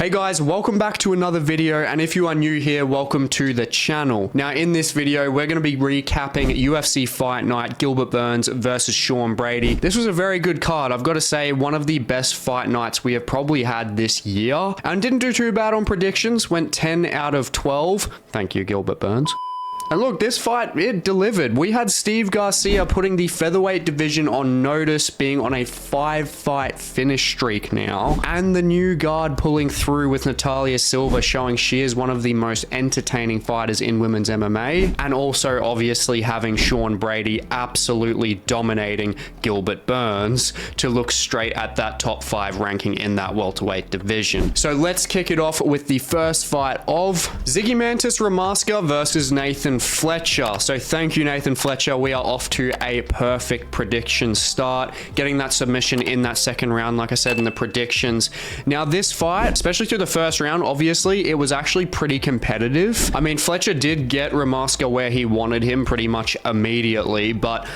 Hey guys, welcome back to another video, and if you are new here, welcome to the channel. Now in this video, we're going to be recapping UFC Fight Night, Gilbert Burns versus Sean Brady. This was a very good card. I've got to say, one of the best fight nights we have probably had this year, and didn't do too bad on predictions, went 10 out of 12. Thank you, Gilbert Burns. And look, this fight, it delivered. We had Steve Garcia putting the Featherweight Division on notice, being on a 5-fight finish streak now. And the new guard pulling through with Natalia Silva, showing she is one of the most entertaining fighters in women's MMA. And also, obviously, having Sean Brady absolutely dominating Gilbert Burns to look straight at that top 5 ranking in that welterweight division. So let's kick it off with the first fight of Zygimantas Ramaska versus Nathan Fletcher. So thank you, Nathan Fletcher. We are off to a perfect prediction start, getting that submission in that second round, like I said in the predictions. Now this fight, especially through the first round, obviously it was actually pretty competitive. I mean, Fletcher did get Ramaska where he wanted him pretty much immediately, but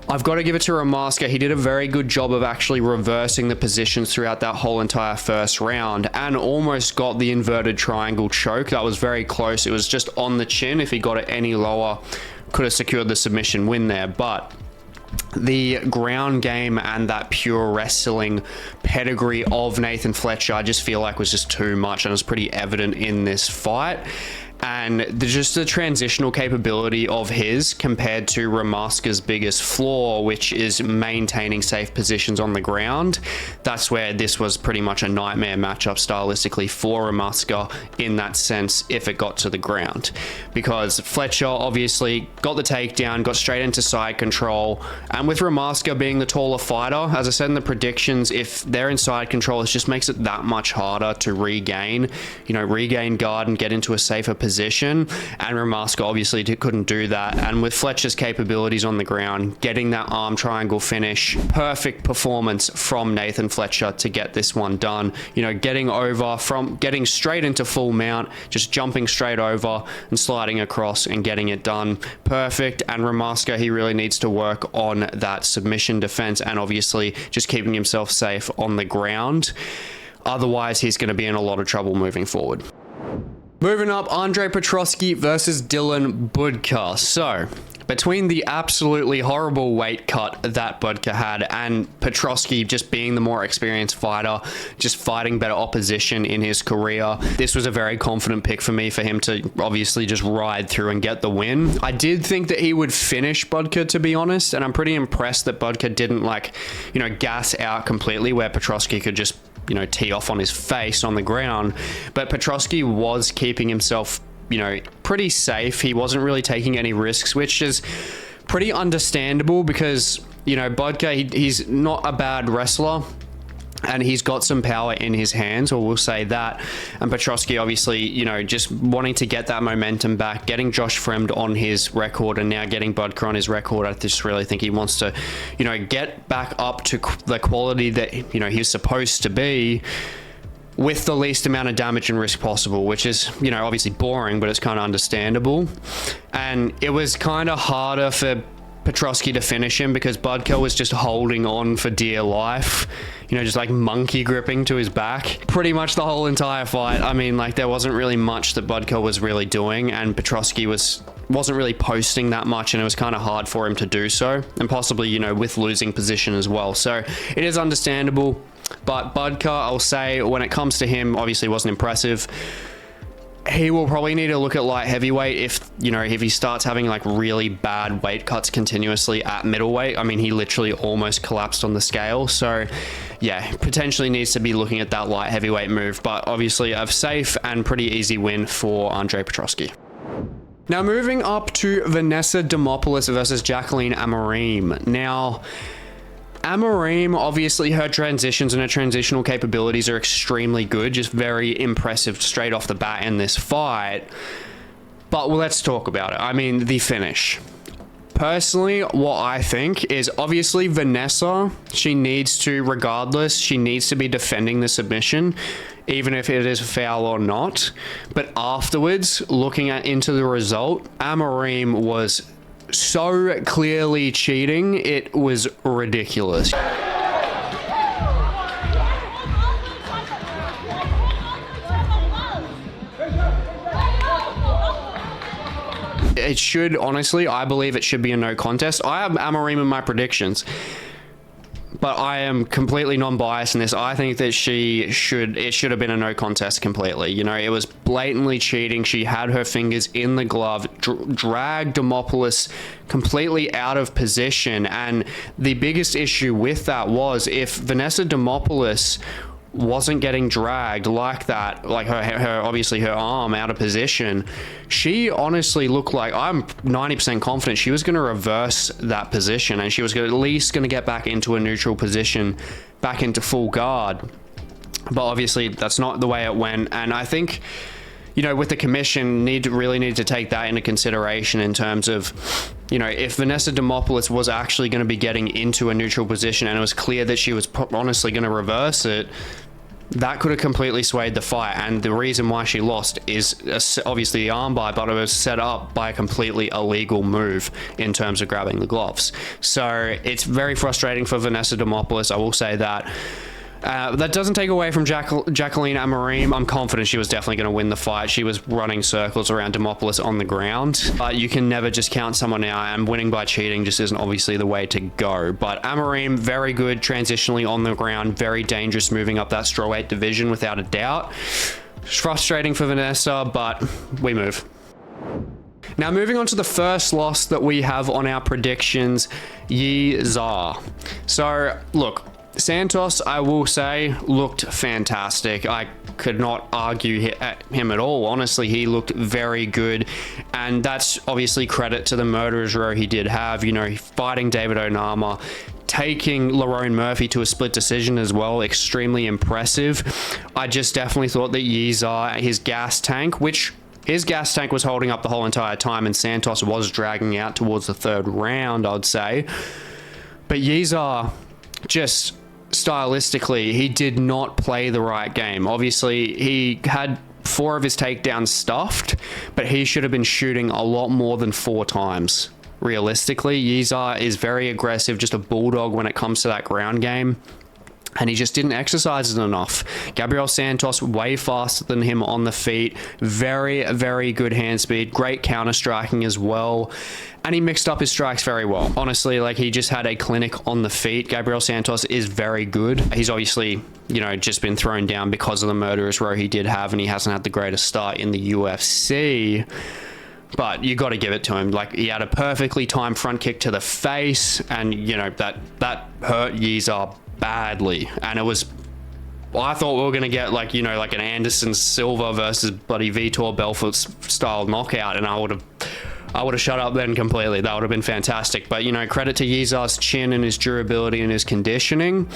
I've got to give it to Ramaska. He did a very good job of actually reversing the positions throughout that whole entire first round and almost got the inverted triangle choke. That was very close. It was just on the chin. If he got it any lower, could have secured the submission win there. But the ground game and that pure wrestling pedigree of Nathan Fletcher, I just feel like was just too much, and it was pretty evident in this fight. And just the transitional capability of his compared to Ramaska's biggest flaw, which is maintaining safe positions on the ground. That's where this was pretty much a nightmare matchup stylistically for Ramaska in that sense if it got to the ground. Because Fletcher obviously got the takedown, got straight into side control, and with Ramaska being the taller fighter, as I said in the predictions, if they're in side control, it just makes it that much harder to regain guard and get into a safer position. And Ramaska obviously couldn't do that. And with Fletcher's capabilities on the ground, getting that arm triangle finish, perfect performance from Nathan Fletcher to get this one done. You know, getting straight into full mount, just jumping straight over and sliding across and getting it done. Perfect. And Ramaska, he really needs to work on that submission defense and obviously just keeping himself safe on the ground. Otherwise, he's going to be in a lot of trouble moving forward. Moving up, Andrade Petroski versus Dylan Budka. So, between the absolutely horrible weight cut that Budka had and Petroski just being the more experienced fighter, just fighting better opposition in his career, this was a very confident pick for me for him to obviously just ride through and get the win. I did think that he would finish Budka, to be honest, and I'm pretty impressed that Budka didn't gas out completely where Petroski could just tee off on his face on the ground. But Petroski was keeping himself, pretty safe. He wasn't really taking any risks, which is pretty understandable because, Budka, he's not a bad wrestler. And he's got some power in his hands, or we'll say that. And Petroski, obviously, just wanting to get that momentum back, getting Josh Fremd on his record, and now getting Budka on his record. I just really think he wants to, get back up to the quality that, he's supposed to be with the least amount of damage and risk possible, which is, obviously boring, but it's kind of understandable. And it was kind of harder for Petroski to finish him because Budka was just holding on for dear life, just like monkey gripping to his back pretty much the whole entire fight. I mean, there wasn't really much that Budka was really doing, and Petroski wasn't really posting that much, and it was kind of hard for him to do so, and possibly, with losing position as well. So it is understandable, but Budka, I'll say, when it comes to him, obviously wasn't impressive. He will probably need to look at light heavyweight if he starts having really bad weight cuts continuously at middleweight. I mean, he literally almost collapsed on the scale. So yeah, potentially needs to be looking at that light heavyweight move, but obviously a safe and pretty easy win for Andrade Petroski. Now moving up to Vanessa Demopoulos versus Jaqueline Amorim. Now, Amorim, obviously her transitions and her transitional capabilities are extremely good, just very impressive straight off the bat in this fight. But let's talk about it. I mean, the finish. Personally, what I think is obviously Vanessa, she needs to, regardless, she needs to be defending the submission, even if it is a foul or not. But afterwards, looking into the result, Amorim was so clearly cheating, it was ridiculous. it should, honestly, I believe it should be a no contest. I have Amorim in my predictions, but I am completely non-biased in this. I think that it should have been a no contest completely. You know, it was blatantly cheating. She had her fingers in the glove, dragged Demopoulos completely out of position. And the biggest issue with that was if Vanessa Demopoulos wasn't getting dragged like that, like her obviously her arm out of position, she honestly looked like, I'm 90% confident she was going to reverse that position and she was at least going to get back into a neutral position, back into full guard. But obviously that's not the way it went. And I think, you know, with the commission, really need to take that into consideration in terms of, you know, if Vanessa Demopoulos was actually going to be getting into a neutral position and it was clear that she was honestly going to reverse it, that could have completely swayed the fight. And the reason why she lost is obviously the armbar, but it was set up by a completely illegal move in terms of grabbing the gloves. So it's very frustrating for Vanessa Demopoulos, I will say that. That doesn't take away from Jaqueline Amorim. I'm confident she was definitely going to win the fight. She was running circles around Demopoulos on the ground. But you can never just count someone out, and winning by cheating just isn't obviously the way to go. But Amorim, very good transitionally on the ground, very dangerous moving up that strawweight division without a doubt. It's frustrating for Vanessa, but we move. Now moving on to the first loss that we have on our predictions, Yizha. So look, Santos, I will say, looked fantastic. I could not argue at him at all. Honestly, he looked very good. And that's obviously credit to the murderer's row he did have. You know, fighting David Onama, taking Lerone Murphy to a split decision as well. Extremely impressive. I just definitely thought that Yizha, his gas tank was holding up the whole entire time, and Santos was dragging out towards the third round, I'd say. But Yizha, just stylistically, he did not play the right game. Obviously, he had 4 of his takedowns stuffed, but he should have been shooting a lot more than 4 times. Realistically, Yizha is very aggressive, just a bulldog when it comes to that ground game, and he just didn't exercise it enough. Gabriel Santos, way faster than him on the feet. Very, very good hand speed. Great counter striking as well. And he mixed up his strikes very well. Honestly, like, he just had a clinic on the feet. Gabriel Santos is very good. He's obviously, you know, just been thrown down because of the murderer's row he did have, and he hasn't had the greatest start in the UFC. But you got to give it to him. Like, he had a perfectly timed front kick to the face, and, you know, that hurt Yizha badly. And it was, well, I thought we were going to get, like, you know, like an Anderson Silva versus bloody Vitor Belfort style knockout, and I would have shut up then completely. That would have been fantastic. But, you know, credit to Yizha's chin and his durability and his conditioning.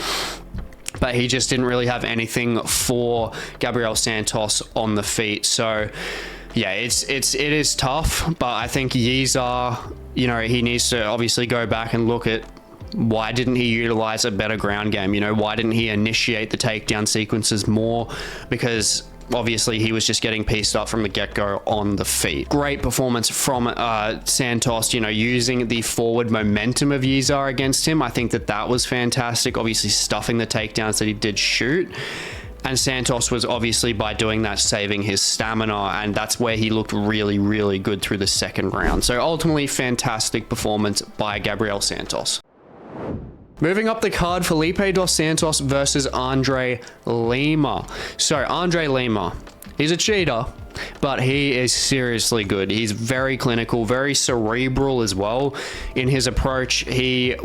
But he just didn't really have anything for Gabriel Santos on the feet. So, yeah, it is tough. But I think Yizha, you know, he needs to obviously go back and look at why didn't he utilize a better ground game? You know, why didn't he initiate the takedown sequences more? Because obviously he was just getting pieced up from the get-go on the feet. Great performance from Santos, you know, using the forward momentum of Yizha against him. I think that was fantastic. Obviously stuffing the takedowns that he did shoot. And Santos was obviously, by doing that, saving his stamina, and that's where he looked really, really good through the second round. So ultimately, fantastic performance by Gabriel Santos. Moving up the card, Felipe dos Santos versus Andrade Lima. So Andrade Lima, he's a cheater, but he is seriously good. He's very clinical, very cerebral as well in his approach. He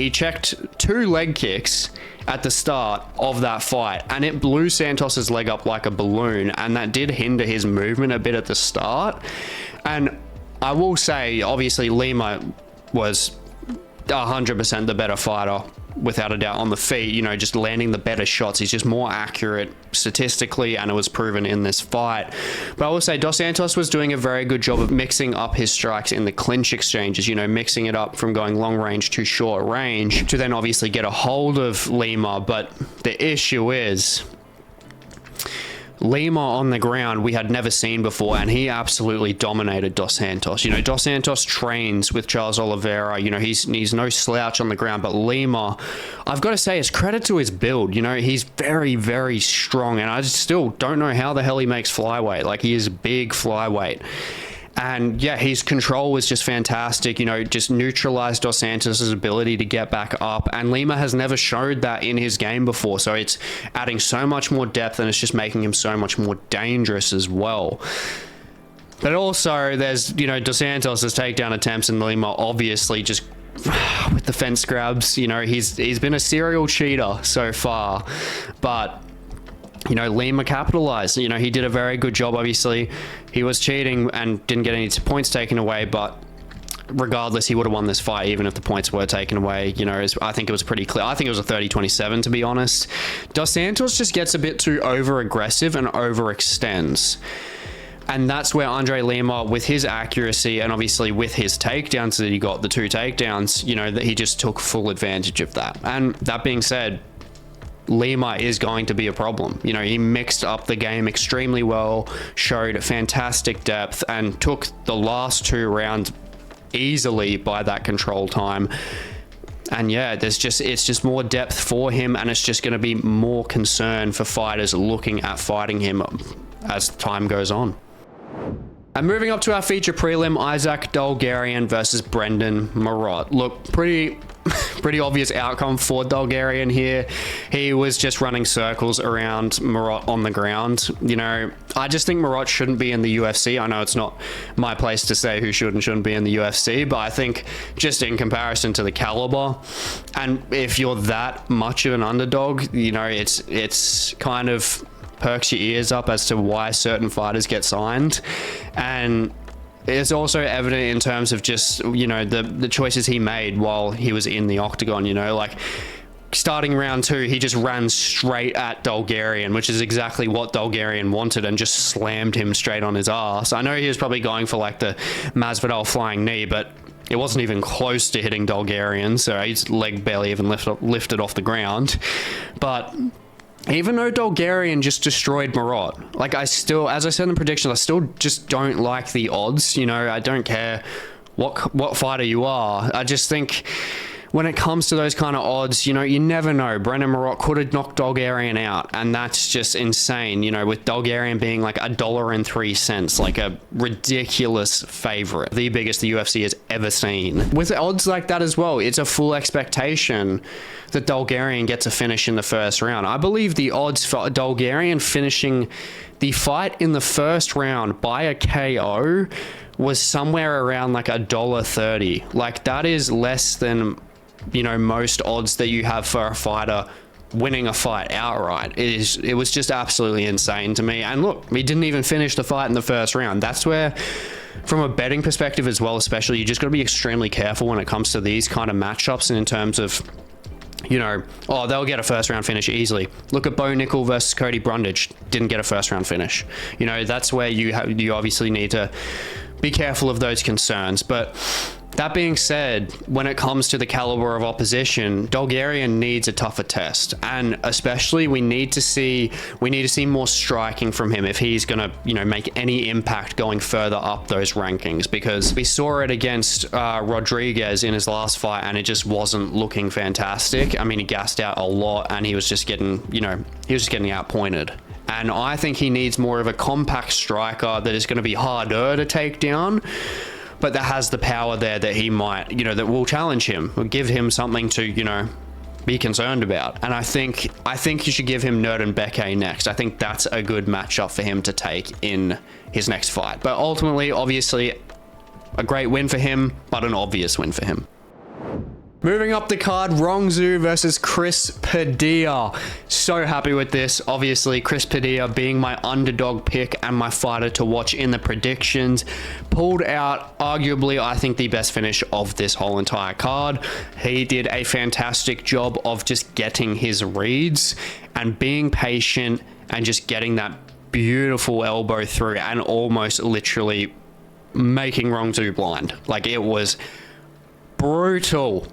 checked 2 leg kicks at the start of that fight, and it blew Santos's leg up like a balloon, and that did hinder his movement a bit at the start. And I will say, obviously, Lima was 100% the better fighter, without a doubt, on the feet, you know, just landing the better shots. He's just more accurate statistically, and it was proven in this fight. But I will say Dos Santos was doing a very good job of mixing up his strikes in the clinch exchanges, you know, mixing it up from going long range to short range to then obviously get a hold of Lima. But the issue is, Lima on the ground we had never seen before, and he absolutely dominated Dos Santos. You know, Dos Santos trains with Charles Oliveira. You know, he's no slouch on the ground, but Lima, I've got to say, it's credit to his build. You know, he's very, very strong, and I still don't know how the hell he makes flyweight. Like, he is big flyweight. And yeah, his control was just fantastic, you know, just neutralized Dos Santos' ability to get back up. And Lima has never showed that in his game before. So it's adding so much more depth, and it's just making him so much more dangerous as well. But also there's, you know, Dos Santos' takedown attempts, and Lima obviously just with the fence grabs, you know, he's been a serial cheater so far. But you know, Lima capitalized. You know, he did a very good job. Obviously, he was cheating and didn't get any points taken away, but regardless, he would have won this fight even if the points were taken away. You know, I think it was pretty clear. I think it was a 30-27, to be honest. Dos Santos just gets a bit too over-aggressive and overextends. And that's where Andre Lima, with his accuracy and obviously with his takedowns that he got, the 2 takedowns, you know, that he just took full advantage of that. And that being said, Lima is going to be a problem. You know, he mixed up the game extremely well, showed fantastic depth, and took the last 2 rounds easily by that control time. And yeah, it's just more depth for him, and it's just going to be more concern for fighters looking at fighting him as time goes on. And moving up to our feature prelim, Isaac Dulgarian versus Brendon Marotte. Look, pretty obvious outcome for Dulgarian here. He was just running circles around Marotte on the ground. You know, I just think Marotte shouldn't be in the UFC. I know it's not my place to say who should and shouldn't be in the UFC, but I think just in comparison to the caliber, and if you're that much of an underdog, you know, it's kind of perks your ears up as to why certain fighters get signed. And it's also evident in terms of just, you know, the choices he made while he was in the octagon. You know, like starting round 2, he just ran straight at Dulgarian, which is exactly what Dulgarian wanted, and just slammed him straight on his ass. I know he was probably going for like the Masvidal flying knee, but it wasn't even close to hitting Dulgarian, so his leg barely even lifted off the ground. But even though Dulgarian just destroyed Marotte, like, I still, as I said in the predictions, I still just don't like the odds. You know, I don't care what fighter you are. I just think when it comes to those kind of odds, you know, you never know. Brendon Marotte could have knocked Dulgarian out, and that's just insane. You know, with Dulgarian being like $1.03, like a ridiculous favorite, the biggest the UFC has ever seen. With odds like that as well, it's a full expectation that Dulgarian gets a finish in the first round. I believe the odds for Dulgarian finishing the fight in the first round by a KO was somewhere around like $1.30. Like, that is less than, you know, most odds that you have for a fighter winning a fight outright. It was just absolutely insane to me. And look, he didn't even finish the fight in the first round. That's where, from a betting perspective as well, especially, you just got to be extremely careful when it comes to these kind of matchups, and in terms of, you know, oh, they'll get a first round finish easily. Look at Bo Nickel versus Cody Brundage, didn't get a first round finish. You know, that's where you obviously need to be careful of those concerns. But that being said, when it comes to the caliber of opposition, Dulgarian needs a tougher test, and especially we need to see more striking from him if he's gonna, you know, make any impact going further up those rankings, because we saw it against Rodriguez in his last fight, and it just wasn't looking fantastic. I mean, he gassed out a lot, and he was just getting, you know, outpointed. And I think he needs more of a compact striker that is going to be harder to take down, but that has the power there that he might, you know, that will challenge him, will give him something to, you know, be concerned about. And I think you should give him Durden Beke next. I think that's a good matchup for him to take in his next fight. But ultimately, obviously, a great win for him, but an obvious win for him. Moving up the card, Rongzhu versus Chris Padilla. So happy with this. Obviously, Chris Padilla being my underdog pick and my fighter to watch in the predictions, pulled out arguably, I think, the best finish of this whole entire card. He did a fantastic job of just getting his reads and being patient and just getting that beautiful elbow through and almost literally making Rongzhu blind. Like, it was brutal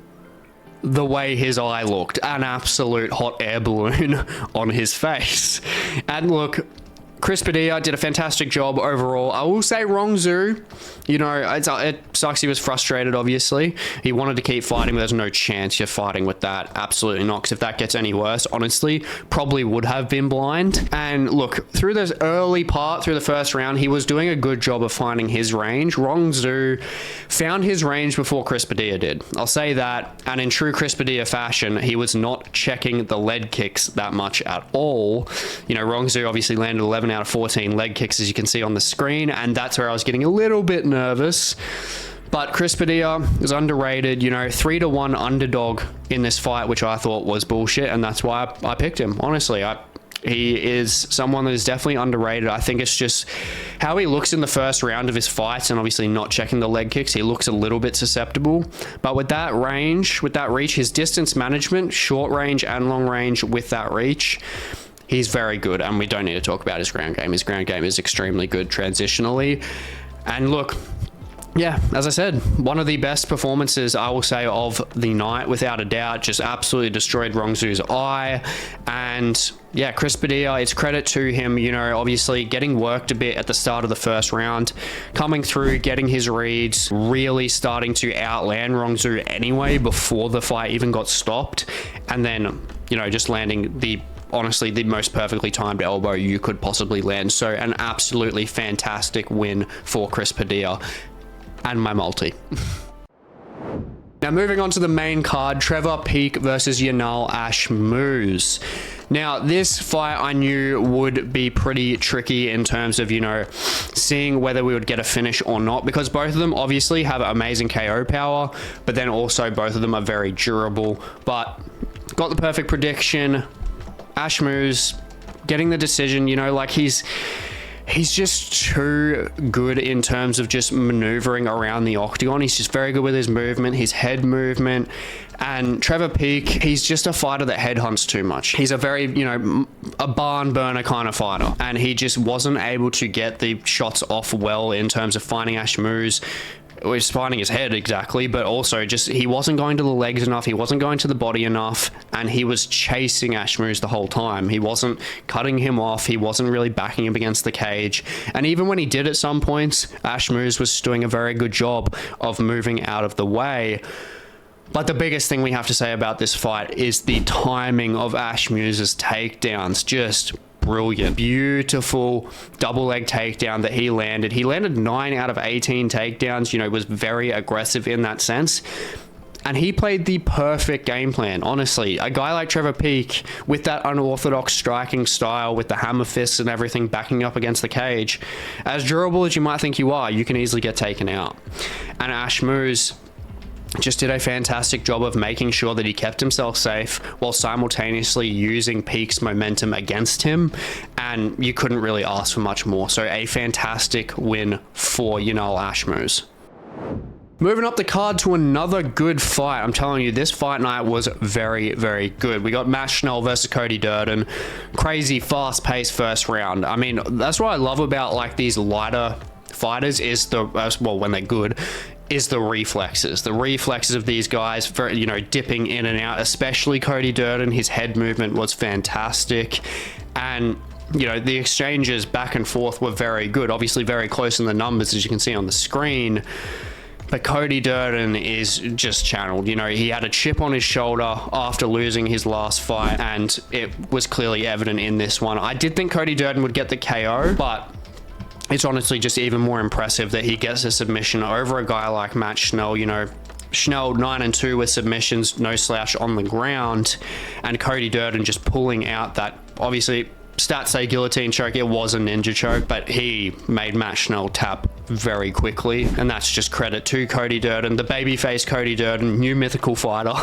the way his eye looked, an absolute hot air balloon on his face. And look, Chris Padilla did a fantastic job overall. I will say Rongzhu, you know, it sucks he was frustrated, obviously. He wanted to keep fighting, but there's no chance you're fighting with that. Absolutely not, because if that gets any worse, honestly, probably would have been blind. And look, through this early part, through the first round, he was doing a good job of finding his range. Rongzhu found his range before Chris Padilla did. I'll say that. And in true Chris Padilla fashion, he was not checking the leg kicks that much at all. You know, Rongzhu obviously landed 11 out of 14 leg kicks, as you can see on the screen, and that's where I was getting a little bit nervous. But Chris Padilla is underrated, you know, 3-1 underdog in this fight, which I thought was bullshit, and that's why I picked him. Honestly, he is someone that is definitely underrated. I think it's just how he looks in the first round of his fights, and obviously not checking the leg kicks, he looks a little bit susceptible. But with that range, with that reach, his distance management, short range and long range with that reach, he's very good, and we don't need to talk about his ground game. His ground game is extremely good transitionally. And look, yeah, as I said, one of the best performances, I will say, of the night, without a doubt. Just absolutely destroyed Rongzhu's eye. And yeah, Chris Padilla, it's credit to him, you know, obviously getting worked a bit at the start of the first round, coming through, getting his reads, really starting to outland Rongzhu anyway before the fight even got stopped. And then, you know, just landing honestly the most perfectly timed elbow you could possibly land. So an absolutely fantastic win for Chris Padilla. And my multi. Now moving on to the main card, Trevor Peak versus Yanal Ashmouz. Now this fight I knew would be pretty tricky in terms of, you know, seeing whether we would get a finish or not, because both of them obviously have amazing KO power, but then also both of them are very durable. But got the perfect prediction. Ashmouz getting the decision, you know, like he's just too good in terms of just maneuvering around the octagon. He's just very good with his movement, his head movement. And Trevor Peak, he's just a fighter that headhunts too much. He's a very, you know, a barn burner kind of fighter. And he just wasn't able to get the shots off well in terms of finding Ashmouz. Was finding his head exactly, but also just he wasn't going to the legs enough, he wasn't going to the body enough, and he was chasing Ashmouz the whole time. He wasn't cutting him off, he wasn't really backing him against the cage, and even when he did at some points, Ashmouz was doing a very good job of moving out of the way. But the biggest thing we have to say about this fight is the timing of Ashmouz's takedowns. Just brilliant, beautiful double leg takedown that he landed. He landed 9 out of 18 takedowns, you know, was very aggressive in that sense. And he played the perfect game plan, honestly. A guy like Trevor Peak, with that unorthodox striking style, with the hammer fists and everything backing up against the cage, as durable as you might think you are, you can easily get taken out. And Ashmouz just did a fantastic job of making sure that he kept himself safe while simultaneously using Peak's momentum against him, and you couldn't really ask for much more. So a fantastic win for Yanal Ashmouz. Moving up the card to another good fight. I'm telling you, this fight night was very, very good. We got Schnell versus Cody Durden. Crazy fast-paced first round. I mean, that's what I love about like these lighter fighters is well, when they're good, is the reflexes. The reflexes of these guys, for, you know, dipping in and out, especially Cody Durden. His head movement was fantastic. And, you know, the exchanges back and forth were very good. Obviously very close in the numbers, as you can see on the screen. But Cody Durden is just channeled. You know, he had a chip on his shoulder after losing his last fight, and it was clearly evident in this one. I did think Cody Durden would get the KO, but it's honestly just even more impressive that he gets a submission over a guy like Schnell. You know, Schnell 9-2 with submissions, no slouch on the ground, and Cody Durden just pulling out that, obviously stats say guillotine choke, it was a ninja choke, but he made Schnell tap very quickly, and that's just credit to Cody Durden, the babyface Cody Durden, new mythical fighter.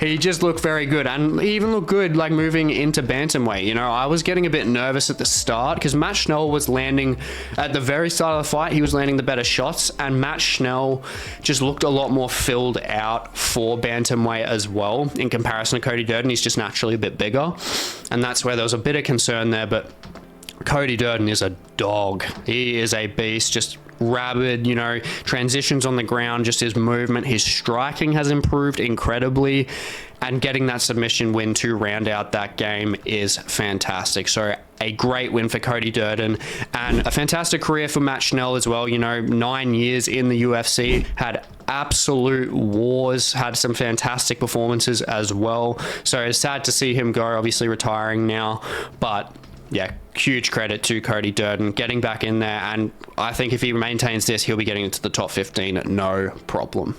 He just looked very good, and he even looked good like moving into bantamweight. You know, I was getting a bit nervous at the start because Schnell was landing at the very start of the fight, he was landing the better shots, and Schnell just looked a lot more filled out for bantamweight as well in comparison to Cody Durden. He's just naturally a bit bigger, and that's where there was a bit of concern there. But Cody Durden is a dog. He is a beast, just rabid, you know, transitions on the ground, just his movement, his striking has improved incredibly. and getting that submission win to round out that game is fantastic. So a great win for Cody Durden, and a fantastic career for Matt Schnell as well. You know, 9 years in the UFC, had absolute wars, had some fantastic performances as well. So it's sad to see him go, obviously retiring now, but yeah, huge credit to Cody Durden getting back in there, and I think if he maintains this, he'll be getting into the top 15, no problem.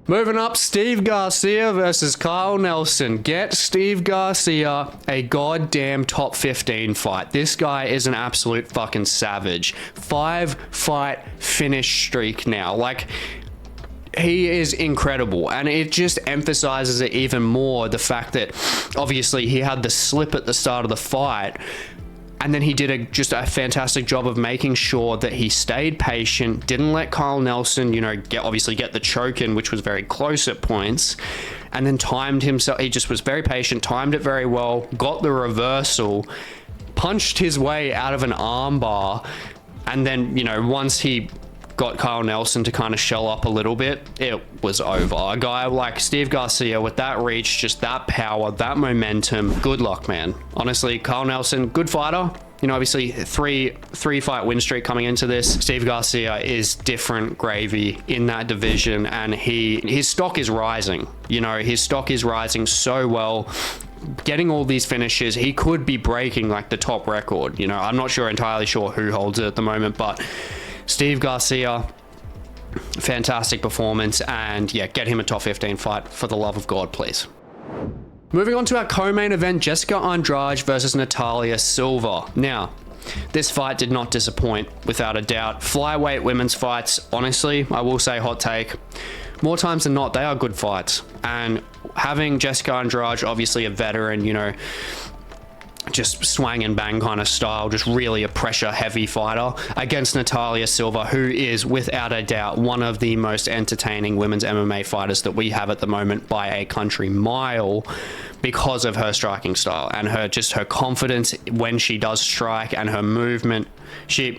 Moving up, Steve Garcia versus Kyle Nelson. Get Steve Garcia a goddamn top 15 fight. This guy is an absolute fucking savage. 5-fight finish streak now. Like, he is incredible, and it just emphasizes it even more, the fact that obviously he had the slip at the start of the fight, and then he did just a fantastic job of making sure that he stayed patient, didn't let Kyle Nelson, you know, get the choke in, which was very close at points, and then timed himself. He just was very patient, timed it very well, got the reversal, punched his way out of an armbar, and then, you know, once he got Kyle Nelson to kind of shell up a little bit, it was over. A guy like Steve Garcia with that reach, just that power, that momentum, good luck, man. Honestly, Kyle Nelson, good fighter. You know, obviously three fight win streak coming into this. Steve Garcia is different gravy in that division, and his stock is rising. You know, his stock is rising so well. Getting all these finishes, he could be breaking like the top record. You know, I'm not entirely sure who holds it at the moment, but Steve Garcia, fantastic performance, and yeah, get him a top 15 fight for the love of God, please. Moving on to our co-main event, Jessica Andrade versus Natalia Silva. Now, this fight did not disappoint, without a doubt. Flyweight women's fights, honestly, I will say, hot take, more times than not, they are good fights. And having Jessica Andrade, obviously a veteran, you know, just swang and bang kind of style, just really a pressure heavy fighter, against Natalia Silva, who is without a doubt one of the most entertaining women's MMA fighters that we have at the moment by a country mile, because of her striking style and her confidence when she does strike, and her movement.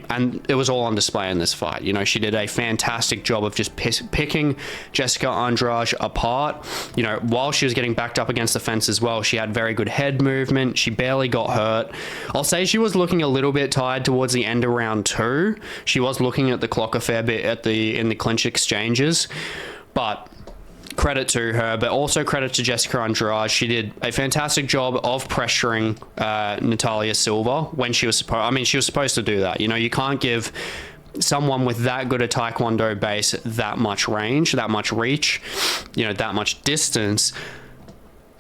And it was all on display in this fight. You know, she did a fantastic job of just picking Jessica Andrade apart. You know, while she was getting backed up against the fence as well, she had very good head movement. She barely got hurt. I'll say she was looking a little bit tired towards the end of round 2. She was looking at the clock a fair bit in the clinch exchanges, but credit to her, but also credit to Jessica Andrade. She did a fantastic job of pressuring Natalia Silva when she was supposed to do that. You know, you can't give someone with that good a taekwondo base that much range, that much reach, you know, that much distance,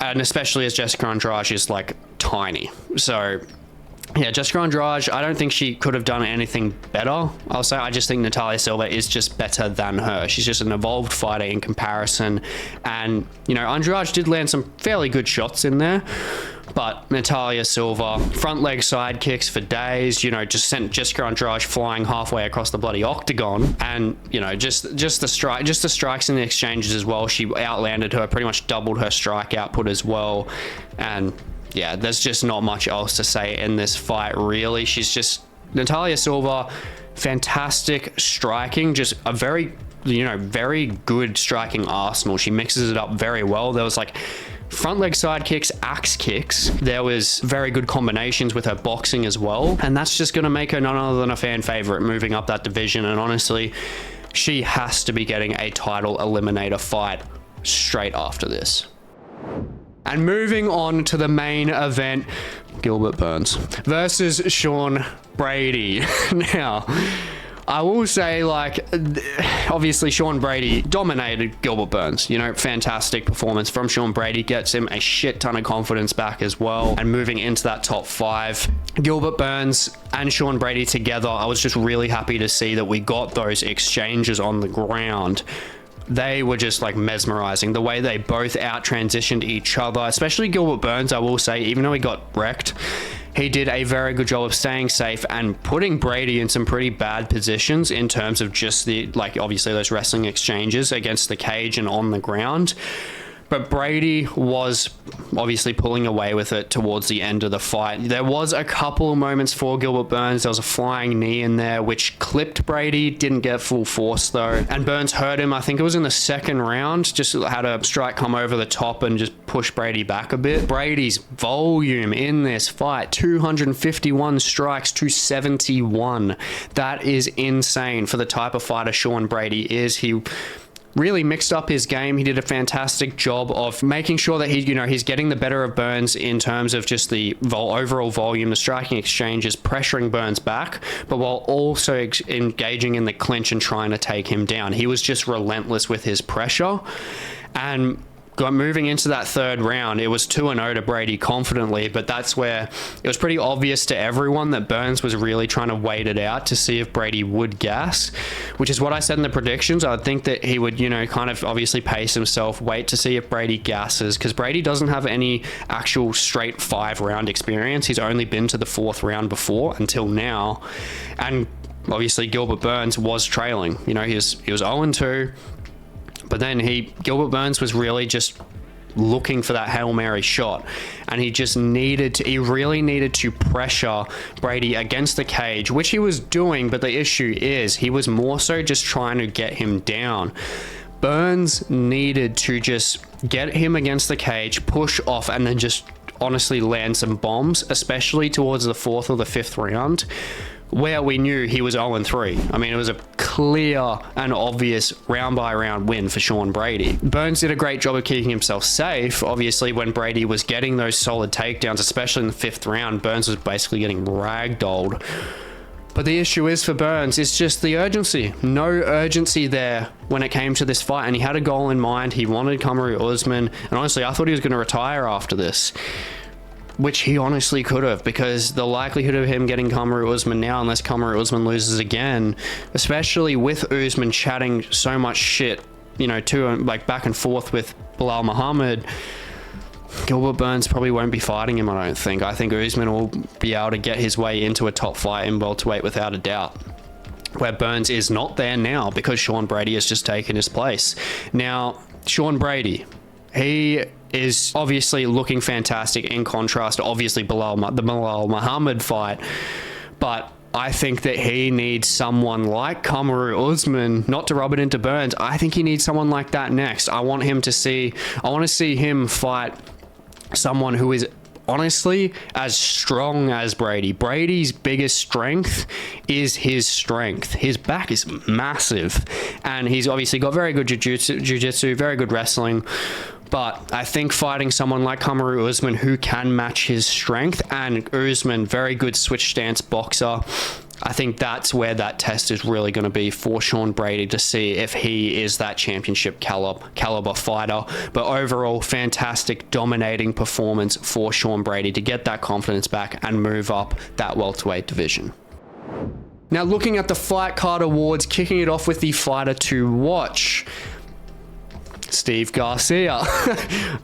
and especially as Jessica Andrade is like tiny. So yeah, Jessica Andrade, I don't think she could have done anything better. I'll say, I just think Natalia Silva is just better than her. She's just an evolved fighter in comparison. And, you know, Andrade did land some fairly good shots in there, but Natalia Silva, front leg side kicks for days, you know, just sent Jessica Andrade flying halfway across the bloody octagon. And, you know, just the strikes in the exchanges as well. She outlanded her, pretty much doubled her strike output as well. And yeah, there's just not much else to say in this fight, really. Natalia Silva, fantastic striking, just a very good striking arsenal. She mixes it up very well. There was like front leg side kicks, axe kicks. There was very good combinations with her boxing as well. And that's just going to make her none other than a fan favorite moving up that division. And honestly, she has to be getting a title eliminator fight straight after this. And moving on to the main event, Gilbert Burns versus Sean Brady. Now, I will say, like, obviously Sean Brady dominated Gilbert Burns. You know, fantastic performance from Sean Brady, gets him a shit ton of confidence back as well. And moving into that top 5, Gilbert Burns and Sean Brady together, I was just really happy to see that we got those exchanges on the ground. They were just like mesmerizing, the way they both out transitioned each other, especially Gilbert Burns. I will say, even though he got wrecked, he did a very good job of staying safe and putting Brady in some pretty bad positions in terms of just obviously those wrestling exchanges against the cage and on the ground. But Brady was obviously pulling away with it towards the end of the fight. There was a couple of moments for Gilbert Burns. There was a flying knee in there, which clipped Brady. Didn't get full force, though. And Burns hurt him. I think it was in the second round. Just had a strike come over the top and just push Brady back a bit. Brady's volume in this fight, 251 strikes to 71. That is insane for the type of fighter Sean Brady is. He really mixed up his game. He did a fantastic job of making sure that he's getting the better of Burns in terms of just the overall volume, the striking exchanges, pressuring Burns back, but while also engaging in the clinch and trying to take him down. He was just relentless with his pressure. And moving into that third round, it was 2-0 to Brady confidently, but that's where it was pretty obvious to everyone that Burns was really trying to wait it out to see if Brady would gas, which is what I said in the predictions. I would think that he would, kind of obviously pace himself, wait to see if Brady gasses, because Brady doesn't have any actual straight 5-round experience. He's only been to the 4th round before until now. And obviously Gilbert Burns was trailing. He was 0-2. But then Gilbert Burns was really just looking for that Hail Mary shot. And he really needed to pressure Brady against the cage, which he was doing. But the issue is he was more so just trying to get him down. Burns needed to just get him against the cage, push off, and then just honestly land some bombs, especially towards the 4th or the 5th round, where we knew he was 0-3. I mean, it was a clear and obvious round-by-round win for Sean Brady. Burns did a great job of keeping himself safe. Obviously, when Brady was getting those solid takedowns, especially in the 5th round, Burns was basically getting ragdolled. But the issue is for Burns, it's just the urgency. No urgency there when it came to this fight, and he had a goal in mind. He wanted Kamaru Usman, and honestly, I thought he was going to retire after this, which he honestly could have, because the likelihood of him getting Kamaru Usman now, unless Kamaru Usman loses again, especially with Usman chatting so much shit, back and forth with Belal Muhammad, Gilbert Burns probably won't be fighting him, I don't think. I think Usman will be able to get his way into a top fight in welterweight without a doubt, where Burns is not there now because Sean Brady has just taken his place. Now, Sean Brady, he is obviously looking fantastic in contrast to obviously the Belal Muhammad fight, but I think that he needs someone like Kamaru Usman, not to rub it into Burns. I think he needs someone like that next. I want to see him fight someone who is honestly as strong as Brady. Brady's biggest strength is his strength. His back is massive, and he's obviously got very good jiu-jitsu, very good wrestling. But I think fighting someone like Kamaru Usman who can match his strength, and Usman, very good switch stance boxer, I think that's where that test is really going to be for Sean Brady, to see if he is that championship caliber fighter. But overall, fantastic dominating performance for Sean Brady to get that confidence back and move up that welterweight division. Now, looking at the Fight Card Awards, kicking it off with the fighter to watch, Steve Garcia.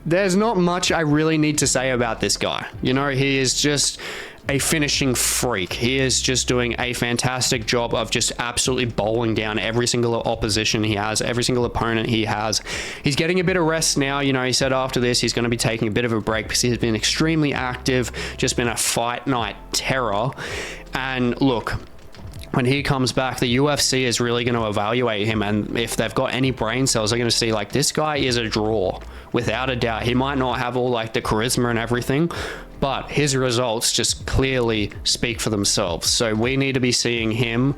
There's not much I really need to say about this guy. He is just a finishing freak. He is just doing a fantastic job of just absolutely bowling down every single opposition he has, every single opponent he has. He's getting a bit of rest now. He said after this he's going to be taking a bit of a break because he's been extremely active, just been a fight night terror. And look, when he comes back, the UFC is really going to evaluate him, and if they've got any brain cells, they're going to see this guy is a draw without a doubt. He might not have all the charisma and everything, but his results just clearly speak for themselves. So we need to be seeing him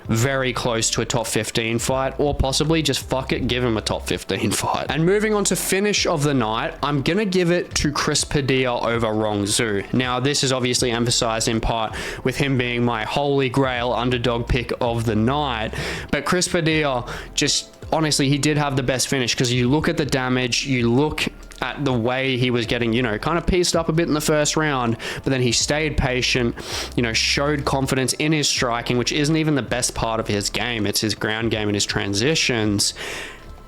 very close to a top 15 fight, or possibly just give him a top 15 fight. And moving on to finish of the night, I'm gonna give it to Chris Padilla over Rongzhu. Now, this is obviously emphasized in part with him being my holy grail underdog pick of the night, but Chris Padilla honestly, he did have the best finish, because you look at the damage, you look at the way he was getting, kind of pieced up a bit in the first round, but then he stayed patient, showed confidence in his striking, which isn't even the best part of his game. It's his ground game and his transitions.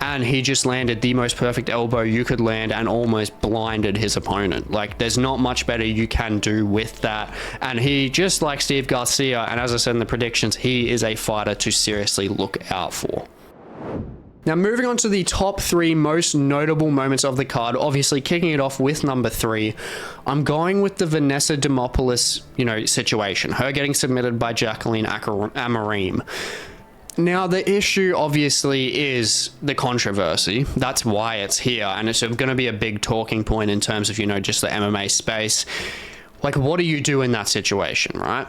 And he just landed the most perfect elbow you could land and almost blinded his opponent. There's not much better you can do with that. And he, just like Steve Garcia, and as I said in the predictions, he is a fighter to seriously look out for. Now, moving on to the top 3 most notable moments of the card, obviously kicking it off with number 3, I'm going with the Vanessa Demopoulos, situation. Her getting submitted by Jaqueline Amorim. Now, the issue obviously is the controversy. That's why it's here, and it's going to be a big talking point in terms of, just the MMA space. Like, what do you do in that situation, right?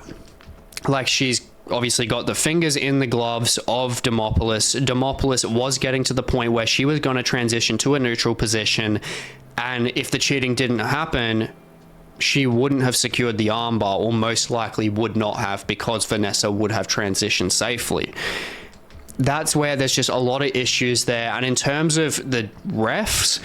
Like, she's obviously got the fingers in the gloves of Demopoulos. Demopoulos was getting to the point where she was going to transition to a neutral position, and if the cheating didn't happen, she wouldn't have secured the armbar, or most likely would not have, because Vanessa would have transitioned safely. That's where there's just a lot of issues there. And in terms of the refs,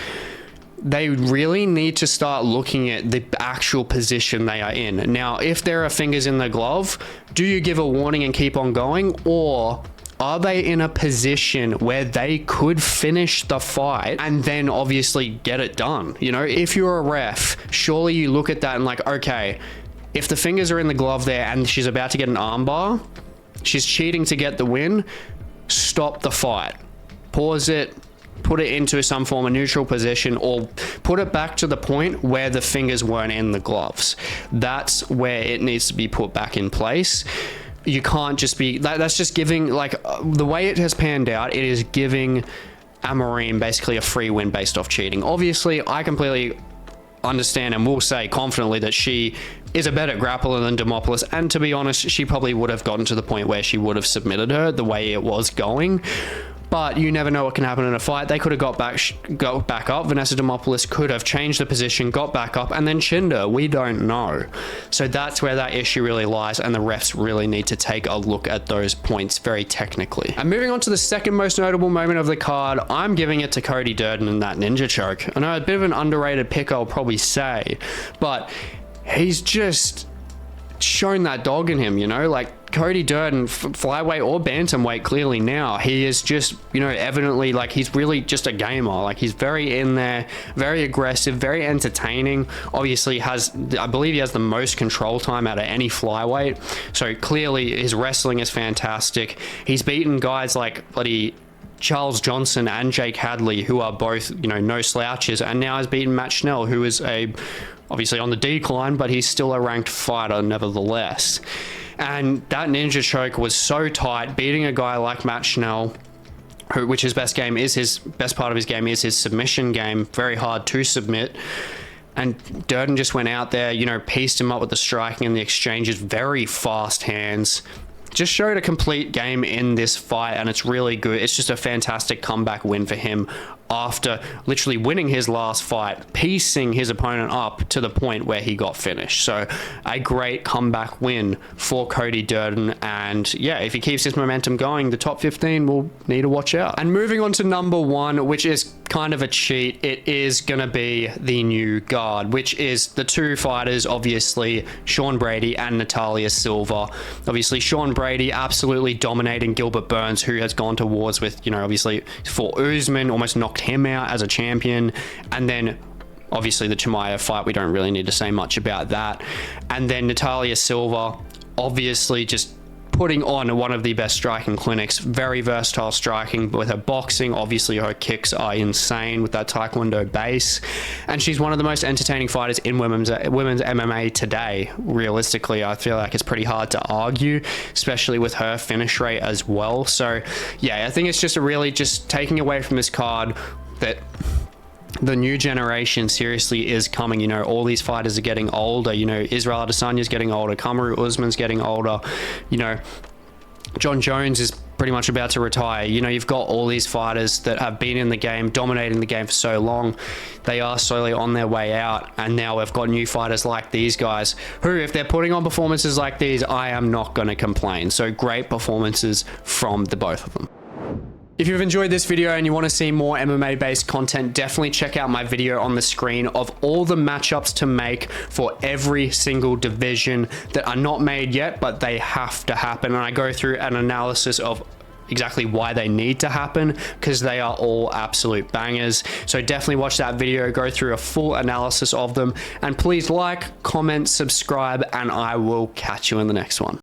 they really need to start looking at the actual position they are in. Now, if there are fingers in the glove, do you give a warning and keep on going? Or are they in a position where they could finish the fight and then obviously get it done? If you're a ref, surely you look at that and like, okay, if the fingers are in the glove there and she's about to get an armbar, she's cheating to get the win, stop the fight. Pause it. Put it into some form of neutral position, or put it back to the point where the fingers weren't in the gloves. That's where it needs to be put back in place. You can't just be, that's just giving, the way it has panned out, it is giving Amorim basically a free win based off cheating. Obviously, I completely understand and will say confidently that she is a better grappler than Demopoulos, and to be honest, she probably would have gotten to the point where she would have submitted her the way it was going. But you never know what can happen in a fight. They could have got back up. Vanessa Demopoulos could have changed the position, got back up, and then chinned her. We don't know. So that's where that issue really lies, and the refs really need to take a look at those points very technically. And moving on to the second most notable moment of the card, I'm giving it to Cody Durden in that ninja choke. I know, a bit of an underrated pick, I'll probably say, but he's just shown that dog in him, like Cody Durden, flyweight or bantamweight, clearly now, he is just, evidently, he's really just a gamer. He's very in there, very aggressive, very entertaining. Obviously I believe he has the most control time out of any flyweight. So clearly his wrestling is fantastic. He's beaten guys like bloody Charles Johnson and Jake Hadley, who are both, no slouches, and now has beaten Matt Schnell, who is obviously on the decline, but he's still a ranked fighter nevertheless. And that ninja choke was so tight, beating a guy like Matt Schnell, which his best part of his game is his submission game, very hard to submit. And Durden just went out there, pieced him up with the striking and the exchanges, very fast hands. Just showed a complete game in this fight, and it's really good. It's just a fantastic comeback win for him after literally winning his last fight, piecing his opponent up to the point where he got finished. So a great comeback win for Cody Durden, and yeah, if he keeps his momentum going, the top 15 will need to watch out. And moving on to number 1, which is kind of a cheat, it is gonna be the new guard, which is the 2 fighters, obviously Sean Brady and Natalia Silva. Obviously Sean Brady absolutely dominating Gilbert Burns, who has gone to wars with, obviously for Usman, almost knocked him out as a champion. And then obviously the Chimaev fight, we don't really need to say much about that. And then Natalia Silva, obviously just putting on one of the best striking clinics, very versatile striking with her boxing. Obviously her kicks are insane with that Taekwondo base, and she's one of the most entertaining fighters in women's MMA today. Realistically, I feel like it's pretty hard to argue, especially with her finish rate as well. So yeah, I think it's just just taking away from this card that the new generation seriously is coming. All these fighters are getting older. Israel Adesanya's getting older, Kamaru Usman's getting older, John Jones is pretty much about to retire. You've got all these fighters that have been in the game, dominating the game for so long. They are slowly on their way out, and now we've got new fighters like these guys who, if they're putting on performances like these, I am not going to complain. So great performances from the both of them. If you've enjoyed this video and you want to see more MMA based content, definitely check out my video on the screen of all the matchups to make for every single division that are not made yet, but they have to happen. And I go through an analysis of exactly why they need to happen, because they are all absolute bangers. So definitely watch that video, go through a full analysis of them, and please like, comment, subscribe, and I will catch you in the next one.